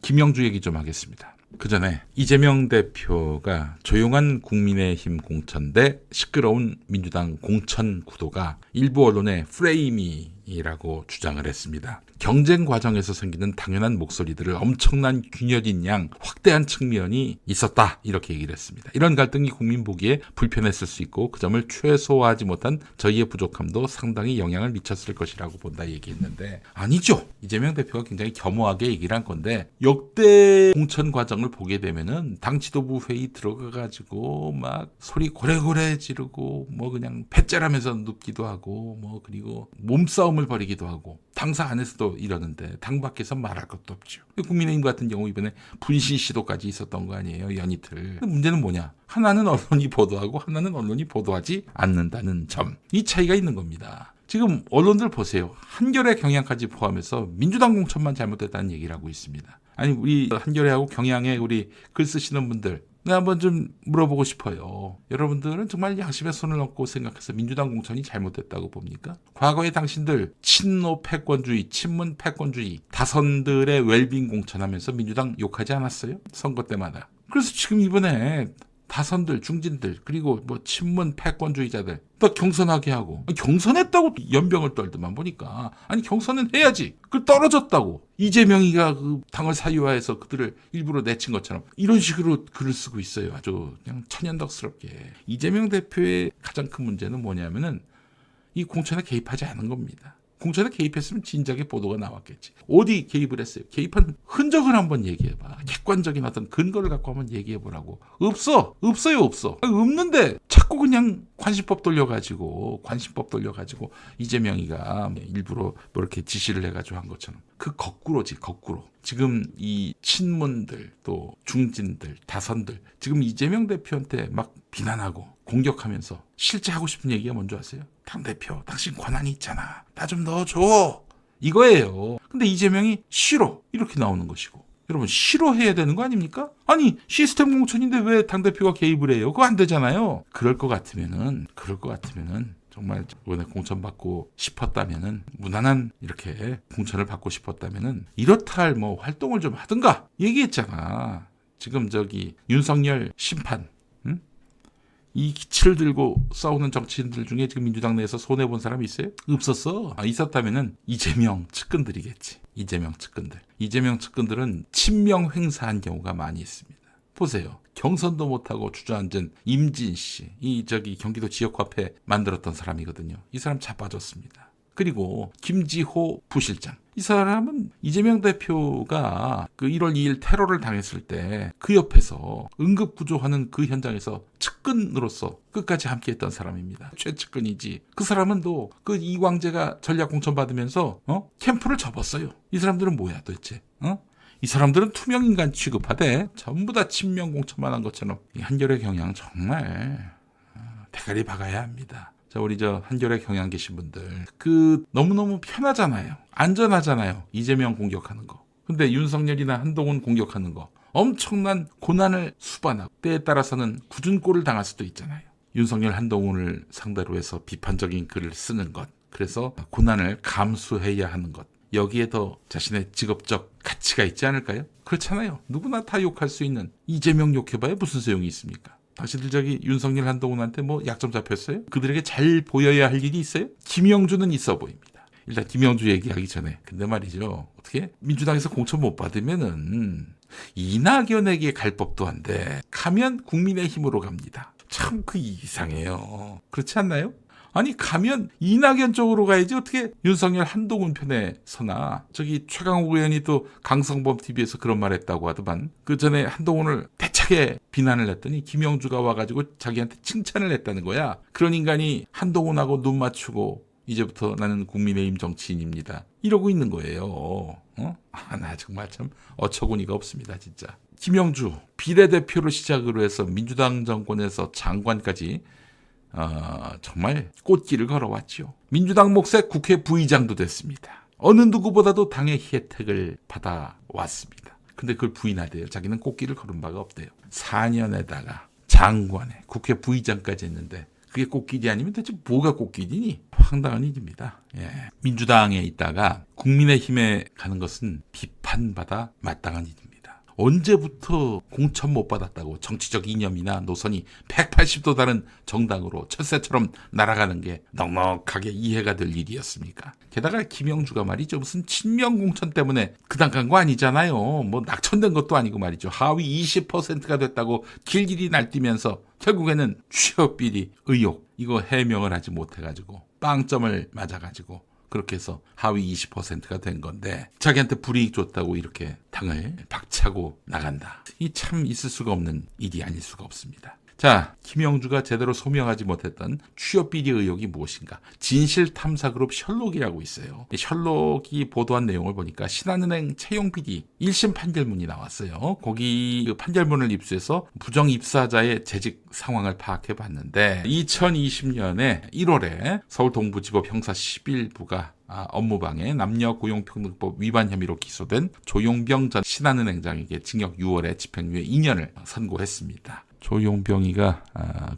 김영주 얘기 좀 하겠습니다. 그 전에 이재명 대표가 조용한 국민의힘 공천 대 시끄러운 민주당 공천 구도가 일부 언론의 프레임이라고 주장을 했습니다. 경쟁 과정에서 생기는 당연한 목소리들을 엄청난 균열인 양 확대한 측면이 있었다, 이렇게 얘기를 했습니다. 이런 갈등이 국민 보기에 불편했을 수 있고 그 점을 최소화하지 못한 저희의 부족함도 상당히 영향을 미쳤을 것이라고 본다 얘기했는데, 아니죠. 이재명 대표가 굉장히 겸허하게 얘기를 한 건데, 역대 공천 과정을 보게 되면은 당 지도부 회의 들어가가지고 막 소리 고래고래 지르고 뭐 그냥 패째라면서 눕기도 하고 뭐 그리고 몸싸움을 벌이기도 하고, 당사 안에서도 이러는데 당 밖에서 말할 것도 없죠. 국민의힘 같은 경우 이번에 분신 시도까지 있었던 거 아니에요, 연이틀. 문제는 뭐냐? 하나는 언론이 보도하고 하나는 언론이 보도하지 않는다는 점. 이 차이가 있는 겁니다. 지금 언론들 보세요. 한겨레 경향까지 포함해서 민주당 공천만 잘못됐다는 얘기를 하고 있습니다. 아니, 우리 한겨레하고 경향에 우리 글 쓰시는 분들, 내가 한번 좀 물어보고 싶어요. 여러분들은 정말 양심에 손을 얹고 생각해서 민주당 공천이 잘못됐다고 봅니까? 과거에 당신들 친노 패권주의, 친문 패권주의, 다선들의 웰빙 공천하면서 민주당 욕하지 않았어요? 선거 때마다. 그래서 지금 이번에 다선들, 중진들, 그리고 뭐 친문 패권주의자들 또 경선하게 하고, 경선했다고 연병을 떨더만 보니까, 아니 경선은 해야지. 그 떨어졌다고 이재명이가 그 당을 사유화해서 그들을 일부러 내친 것처럼 이런 식으로 글을 쓰고 있어요. 아주 그냥 천연덕스럽게. 이재명 대표의 가장 큰 문제는 뭐냐면은 이 공천에 개입하지 않은 겁니다. 공천에 개입했으면 진작에 보도가 나왔겠지. 어디 개입을 했어요? 개입한 흔적을 한번 얘기해봐. 객관적인 어떤 근거를 갖고 한번 얘기해보라고. 없어요. 없는데 자꾸 그냥 관심법 돌려가지고 이재명이가 일부러 뭐 이렇게 지시를 해가지고 한 것처럼. 그 거꾸로지, 거꾸로. 지금 이 친문들, 또 중진들, 다선들, 지금 이재명 대표한테 막 비난하고 공격하면서 실제 하고 싶은 얘기가 뭔지 아세요? 당대표, 당신 권한이 있잖아. 나 좀 넣어줘. 이거예요. 근데 이재명이 싫어. 이렇게 나오는 것이고. 여러분, 싫어해야 되는 거 아닙니까? 아니, 시스템 공천인데 왜 당대표가 개입을 해요? 그거 안 되잖아요. 그럴 것 같으면은 정말 이번에 공천 받고 싶었다면은, 무난한 이렇게 공천을 받고 싶었다면은 이렇다 할 뭐 활동을 좀 하든가 얘기했잖아. 지금 저기 윤석열 심판, 이 기치를 들고 싸우는 정치인들 중에 지금 민주당 내에서 손해본 사람이 있어요? 없었어. 있었다면은 이재명 측근들이겠지. 이재명 측근들은 친명 행사한 경우가 많이 있습니다. 보세요. 경선도 못하고 주저앉은 임진 씨, 경기도 지역화폐 만들었던 사람이거든요. 이 사람 자빠졌습니다. 그리고 김지호 부실장, 이 사람은 이재명 대표가 그 1월 2일 테러를 당했을 때 그 옆에서 응급구조하는 그 현장에서 측근으로서 끝까지 함께했던 사람입니다. 최측근이지. 그 사람은 또 그 이광재가 전략 공천 받으면서 캠프를 접었어요. 이 사람들은 뭐야 도대체? 이 사람들은 투명인간 취급하되 전부 다 친명 공천만 한 것처럼. 이 한겨레 경향 정말 대가리 박아야 합니다. 자, 우리 한겨레 경향 계신 분들, 너무너무 편하잖아요. 안전하잖아요. 이재명 공격하는 거. 근데 윤석열이나 한동훈 공격하는 거 엄청난 고난을 수반하고 때에 따라서는 굳은 꼴을 당할 수도 있잖아요. 윤석열, 한동훈을 상대로 해서 비판적인 글을 쓰는 것, 그래서 고난을 감수해야 하는 것, 여기에 더 자신의 직업적 가치가 있지 않을까요? 그렇잖아요. 누구나 다 욕할 수 있는 이재명 욕해봐야 무슨 소용이 있습니까? 당신들 윤석열, 한동훈한테 뭐 약점 잡혔어요? 그들에게 잘 보여야 할 일이 있어요? 김영주는 있어 보입니다. 일단 김영주 얘기하기 전에, 근데 말이죠, 어떻게 민주당에서 공천 못 받으면은 이낙연에게 갈 법도 한데 가면 국민의힘으로 갑니다. 참 이상해요. 그렇지 않나요? 아니, 가면 이낙연 쪽으로 가야지 어떻게 윤석열, 한동훈 편에 서나. 최강욱 의원이 또 강성범 TV에서 그런 말 했다고 하더만, 그 전에 한동훈을 대차게 비난을 했더니 김영주가 와가지고 자기한테 칭찬을 했다는 거야. 그런 인간이 한동훈하고 눈 맞추고 이제부터 나는 국민의힘 정치인입니다, 이러고 있는 거예요. 나 정말 참 어처구니가 없습니다, 진짜. 김영주 비례대표를 시작으로 해서 민주당 정권에서 장관까지 정말 꽃길을 걸어왔죠. 민주당 몫에 국회 부의장도 됐습니다. 어느 누구보다도 당의 혜택을 받아왔습니다. 근데 그걸 부인하대요. 자기는 꽃길을 걸은 바가 없대요. 4년에다가 장관에 국회 부의장까지 했는데 그게 꽃길이 아니면 대체 뭐가 꽃길이니? 황당한 일입니다. 민주당에 있다가 국민의힘에 가는 것은 비판받아 마땅한 일입니다. 언제부터 공천 못 받았다고 정치적 이념이나 노선이 180도 다른 정당으로 철새처럼 날아가는 게 넉넉하게 이해가 될 일이었습니까? 게다가 김영주가 말이죠. 무슨 친명 공천 때문에 그당 간 거 아니잖아요. 뭐 낙천된 것도 아니고 말이죠. 하위 20%가 됐다고 길길이 날뛰면서 결국에는 취업비리 의혹 이거 해명을 하지 못해가지고 빵점을 맞아가지고 그렇게 해서 하위 20%가 된 건데 자기한테 불이익 줬다고 이렇게 당을 박차고 나간다. 이 참 있을 수가 없는 일이 아닐 수가 없습니다. 자, 김영주가 제대로 소명하지 못했던 취업비리 의혹이 무엇인가? 진실탐사그룹 셜록이라고 있어요. 셜록이 보도한 내용을 보니까 신한은행 채용비리 1심 판결문이 나왔어요. 거기 그 판결문을 입수해서 부정 입사자의 재직 상황을 파악해 봤는데 2020년에 1월에 서울 동부지법 형사 11부가 업무방해 남녀고용평등법 위반 혐의로 기소된 조용병 전 신한은행장에게 징역 6월에 집행유예 2년을 선고했습니다. 조용병이가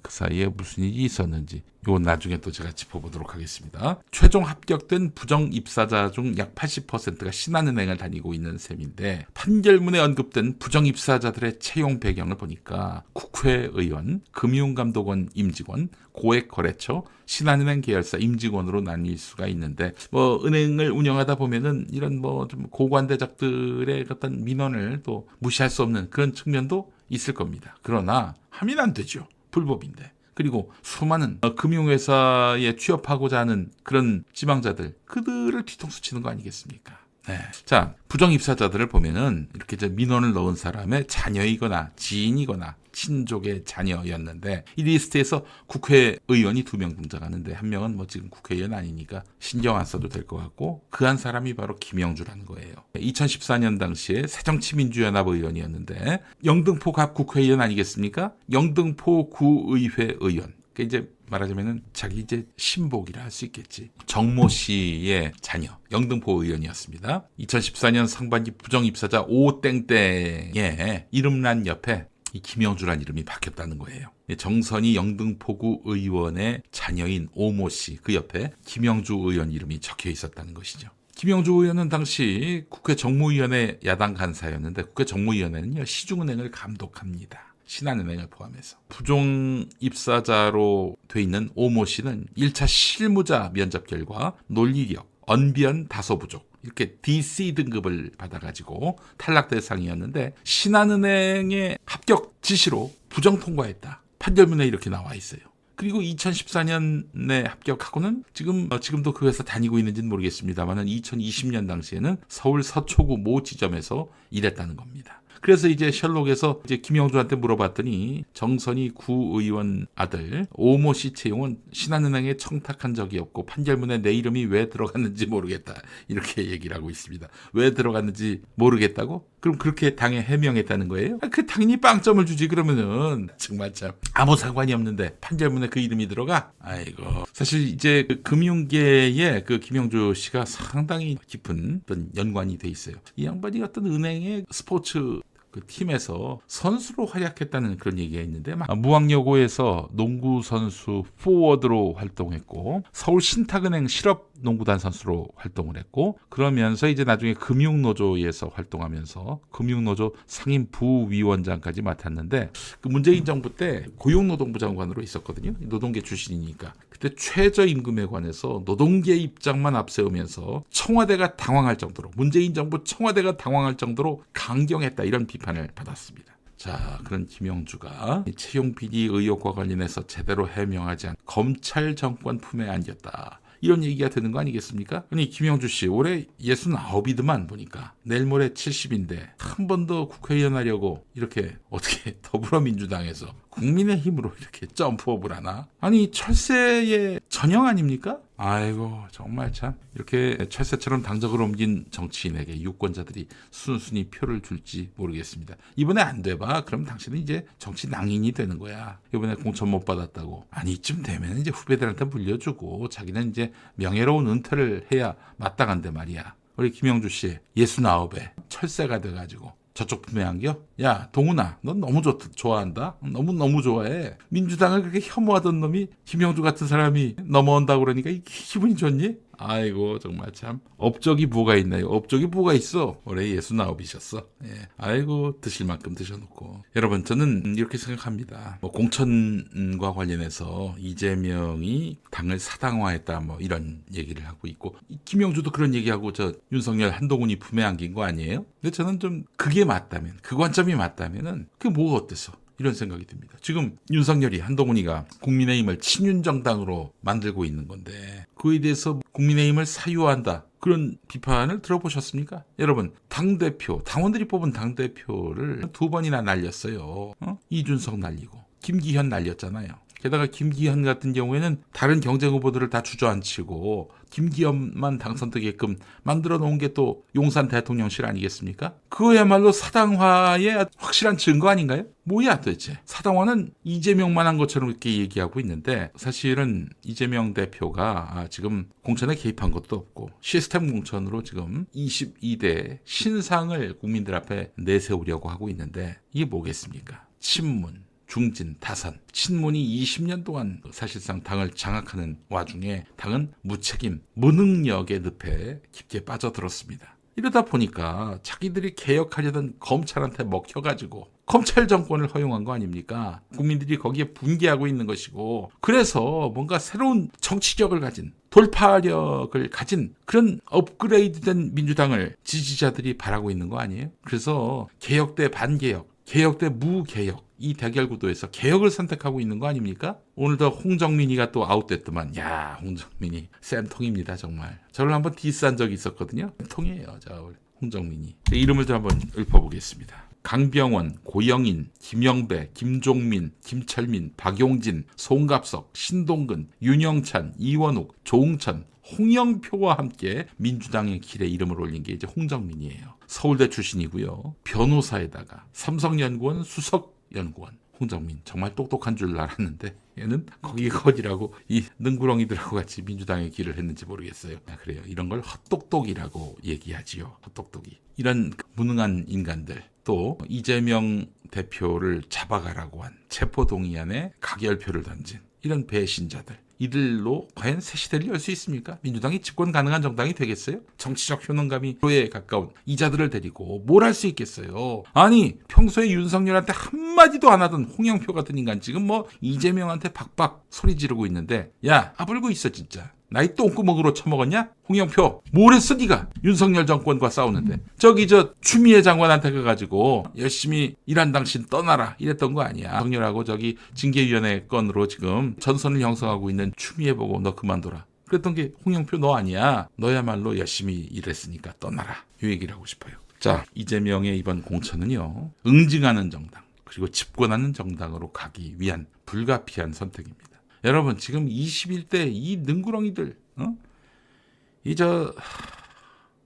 그 사이에 무슨 일이 있었는지 이건 나중에 또 제가 짚어보도록 하겠습니다. 최종 합격된 부정 입사자 중 약 80%가 신한은행을 다니고 있는 셈인데 판결문에 언급된 부정 입사자들의 채용 배경을 보니까 국회의원, 금융감독원 임직원, 고액거래처, 신한은행 계열사 임직원으로 나뉠 수가 있는데 뭐 은행을 운영하다 보면은 이런 뭐 좀 고관대작들의 어떤 민원을 또 무시할 수 없는 그런 측면도 있을 겁니다. 그러나 하면 안 되죠. 불법인데. 그리고 수많은 금융회사에 취업하고자 하는 그런 지망자들 그들을 뒤통수 치는 거 아니겠습니까? 네. 자, 부정 입사자들을 보면은 이렇게 이제 민원을 넣은 사람의 자녀이거나 지인이거나 친족의 자녀였는데 이 리스트에서 국회의원이 2명 등장하는데 한 명은 뭐 지금 국회의원 아니니까 신경 안 써도 될 것 같고 그 한 사람이 바로 김영주라는 거예요. 2014년 당시에 새정치민주연합 의원이었는데 영등포 갑 국회의원 아니겠습니까? 영등포 구의회 의원. 그러니까 이제 말하자면은 자기 이제 신복이라 할 수 있겠지. 정모 씨의 자녀 영등포 의원이었습니다. 2014년 상반기 부정 입사자 오땡땡의 이름란 옆에 이 김영주란 이름이 바뀌었다는 거예요. 정선희 영등포구 의원의 자녀인 오모 씨 그 옆에 김영주 의원 이름이 적혀 있었다는 것이죠. 김영주 의원은 당시 국회 정무위원회 야당 간사였는데 국회 정무위원회는요 시중은행을 감독합니다. 신한은행을 포함해서. 부정 입사자로 돼 있는 오모 씨는 1차 실무자 면접 결과 논리력, 언변 다소 부족 이렇게 DC 등급을 받아가지고 탈락 대상이었는데 신한은행의 합격 지시로 부정 통과했다. 판결문에 이렇게 나와 있어요. 그리고 2014년에 합격하고는 지금도 그 회사 다니고 있는지는 모르겠습니다만 2020년 당시에는 서울 서초구 모 지점에서 일했다는 겁니다. 그래서 이제 셜록에서 이제 김영주한테 물어봤더니 정선희 구의원 아들 오모 씨 채용은 신한은행에 청탁한 적이 없고 판결문에 내 이름이 왜 들어갔는지 모르겠다 이렇게 얘기를 하고 있습니다. 왜 들어갔는지 모르겠다고? 그럼 그렇게 당에 해명했다는 거예요? 그 당연히 빵점을 주지. 그러면은 정말 참 아무 상관이 없는데 판결문에 그 이름이 들어가? 아이고. 사실 이제 그 금융계에 그 김영주 씨가 상당히 깊은 어떤 연관이 돼 있어요. 이 양반이 어떤 은행의 스포츠 그 팀에서 선수로 활약했다는 그런 얘기가 있는데 무학여고에서 농구 선수 포워드로 활동했고 서울 신탁은행 실업 농구단 선수로 활동을 했고 그러면서 이제 나중에 금융노조에서 활동하면서 금융노조 상임 부위원장까지 맡았는데 그 문재인 정부 때 고용노동부 장관으로 있었거든요. 노동계 출신이니까. 그때 최저임금에 관해서 노동계 입장만 앞세우면서 청와대가 당황할 정도로 문재인 정부 청와대가 당황할 정도로 강경했다 이런 비판을 받았습니다. 자, 그런 김영주가 채용 비리 의혹과 관련해서 제대로 해명하지 않은 검찰 정권 품에 안겼다. 이런 얘기가 되는 거 아니겠습니까? 아니 김영주 씨 올해 69이더만 보니까 내일 모레 70인데 한 번 더 국회의원 하려고 이렇게 어떻게 더불어민주당에서 국민의힘으로 이렇게 점프업을 하나? 아니 철새의 전형 아닙니까? 아이고 정말 참 이렇게 철새처럼 당적을 옮긴 정치인에게 유권자들이 순순히 표를 줄지 모르겠습니다. 이번에 안 돼봐. 그럼 당신은 이제 정치 낭인이 되는 거야. 이번에 공천 못 받았다고. 아니 이쯤 되면 이제 후배들한테 물려주고 자기는 이제 명예로운 은퇴를 해야 마땅한데 말이야. 우리 김영주 씨 69에 철새가 돼가지고 저쪽 품에 안겨? 야 동훈아 넌 너무 좋아한다? 너무 좋아해. 민주당을 그렇게 혐오하던 놈이 김영주 같은 사람이 넘어온다고 그러니까 기분이 좋니? 아이고 정말 참 업적이 뭐가 있나요? 업적이 뭐가 있어? 올해 69이셨어. 예. 아이고 드실 만큼 드셔놓고. 여러분 저는 이렇게 생각합니다. 뭐 공천과 관련해서 이재명이 당을 사당화했다 뭐 이런 얘기를 하고 있고 김영주도 그런 얘기하고 저 윤석열 한동훈이 품에 안긴 거 아니에요? 근데 저는 좀 그게 맞다면 그 관점이 맞다면은 그게 뭐가 어때서? 이런 생각이 듭니다. 지금 윤석열이 한동훈이가 국민의힘을 친윤정당으로 만들고 있는 건데 그에 대해서 국민의힘을 사유한다. 그런 비판을 들어보셨습니까? 여러분 당대표, 당원들이 뽑은 당대표를 2번이나 날렸어요. 이준석 날리고 김기현 날렸잖아요. 게다가 김기현 같은 경우에는 다른 경쟁 후보들을 다 주저앉히고 김기현만 당선되게끔 만들어 놓은 게 또 용산 대통령실 아니겠습니까? 그거야말로 사당화의 확실한 증거 아닌가요? 뭐야 도대체? 사당화는 이재명만 한 것처럼 이렇게 얘기하고 있는데 사실은 이재명 대표가 지금 공천에 개입한 것도 없고 시스템 공천으로 지금 22대 신상을 국민들 앞에 내세우려고 하고 있는데 이게 뭐겠습니까? 친문, 중진, 다선, 친문이 20년 동안 사실상 당을 장악하는 와중에 당은 무책임, 무능력의 늪에 깊게 빠져들었습니다. 이러다 보니까 자기들이 개혁하려던 검찰한테 먹혀가지고 검찰 정권을 허용한 거 아닙니까? 국민들이 거기에 분개하고 있는 것이고 그래서 뭔가 새로운 정치력을 가진 돌파력을 가진 그런 업그레이드된 민주당을 지지자들이 바라고 있는 거 아니에요? 그래서 개혁 대 반개혁, 개혁 대 무개혁 이 대결 구도에서 개혁을 선택하고 있는 거 아닙니까? 오늘도 홍정민이가 또 아웃됐더만 야 홍정민이 쌤통입니다 정말. 저를 한번 디스한 적이 있었거든요. 쌤통이에요 저 홍정민이. 이름을 좀 한번 읊어보겠습니다. 강병원, 고영인, 김영배, 김종민, 김철민, 박용진, 송갑석, 신동근, 윤영찬, 이원욱, 조응천, 홍영표와 함께 민주당의 길에 이름을 올린 게 이제 홍정민이에요. 서울대 출신이고요. 변호사에다가 삼성연구원 수석연구원. 홍정민 정말 똑똑한 줄 알았는데 얘는 거기라고 이 능구렁이들하고 같이 민주당의 길을 했는지 모르겠어요. 그래요. 이런 걸 헛똑똑이라고 얘기하지요. 헛똑똑이. 이런 무능한 인간들 또 이재명 대표를 잡아가라고 한 체포동의안에 가결표를 던진 이런 배신자들 이들로 과연 새 시대를 열 수 있습니까? 민주당이 집권 가능한 정당이 되겠어요? 정치적 효능감이 프로에 가까운 이자들을 데리고 뭘 할 수 있겠어요? 아니 평소에 윤석열한테 한마디도 안 하던 홍영표 같은 인간 지금 뭐 이재명한테 박박 소리 지르고 있는데 야 아불고 있어 진짜. 나이 똥구멍으로 처먹었냐? 홍영표 뭘 했어 네가 윤석열 정권과 싸우는데 저기 저 추미애 장관한테 가가지고 열심히 일한 당신 떠나라 이랬던 거 아니야. 윤석열하고 저기 징계위원회 건으로 지금 전선을 형성하고 있는 추미애 보고 너 그만둬라 그랬던 게 홍영표 너 아니야. 너야말로 열심히 일했으니까 떠나라 이 얘기를 하고 싶어요. 자 이재명의 이번 공천은요 응징하는 정당 그리고 집권하는 정당으로 가기 위한 불가피한 선택입니다. 여러분 지금 21대 이 능구렁이들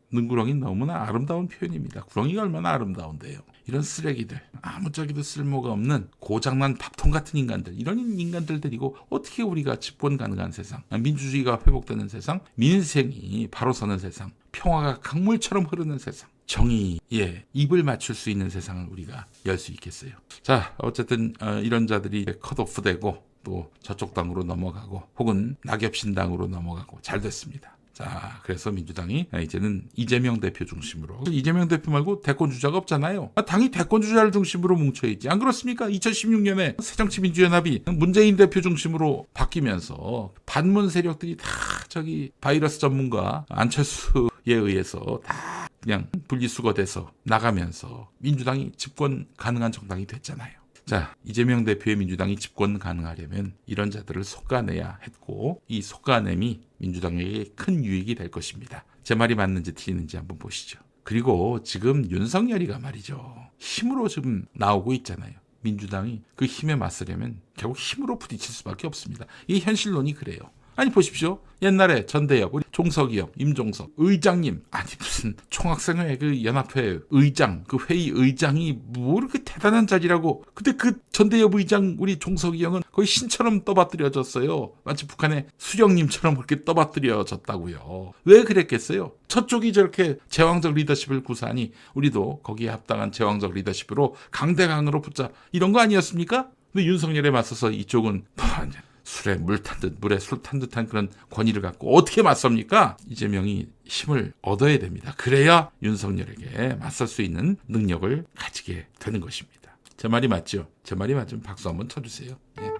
능구렁이 너무나 아름다운 표현입니다. 구렁이가 얼마나 아름다운데요. 이런 쓰레기들 아무짝에도 쓸모가 없는 고장난 밥통 같은 인간들 이런 인간들 데리고 어떻게 우리가 집권 가능한 세상 민주주의가 회복되는 세상 민생이 바로 서는 세상 평화가 강물처럼 흐르는 세상 정의에 입을 맞출 수 있는 세상을 우리가 열 수 있겠어요. 자 어쨌든 이런 자들이 컷오프되고 또 저쪽 당으로 넘어가고 혹은 낙엽신당으로 넘어가고 잘 됐습니다. 자 그래서 민주당이 이제는 이재명 대표 중심으로 이재명 대표 말고 대권주자가 없잖아요. 당이 대권주자를 중심으로 뭉쳐야지 안 그렇습니까? 2016년에 새정치민주연합이 문재인 대표 중심으로 바뀌면서 반문 세력들이 다 저기 바이러스 전문가 안철수에 의해서 다 그냥 분리수거돼서 나가면서 민주당이 집권 가능한 정당이 됐잖아요. 자, 이재명 대표의 민주당이 집권 가능하려면 이런 자들을 솎아내야 했고 이 솎아냄이 민주당에게 큰 유익이 될 것입니다. 제 말이 맞는지 틀리는지 한번 보시죠. 그리고 지금 윤석열이가 말이죠. 힘으로 지금 나오고 있잖아요. 민주당이 그 힘에 맞서려면 결국 힘으로 부딪힐 수밖에 없습니다. 이 현실론이 그래요. 아니 보십시오. 옛날에 전대협, 우리 종석이형, 임종석, 의장님 아니 무슨 총학생회 그 연합회 의장, 그 회의 의장이 뭐 이렇게 대단한 자리라고. 근데 그 전대협 의장 우리 종석이형은 거의 신처럼 떠받들여졌어요. 마치 북한의 수령님처럼 그렇게 떠받들여졌다고요. 왜 그랬겠어요? 저쪽이 저렇게 제왕적 리더십을 구사하니 우리도 거기에 합당한 제왕적 리더십으로 강대강으로 붙자 이런 거 아니었습니까? 근데 윤석열에 맞서서 이쪽은 술에 물 탄 듯 물에 술 탄 듯한 그런 권위를 갖고 어떻게 맞섭니까? 이재명이 힘을 얻어야 됩니다. 그래야 윤석열에게 맞설 수 있는 능력을 가지게 되는 것입니다. 제 말이 맞죠? 제 말이 맞으면 박수 한번 쳐주세요. 예.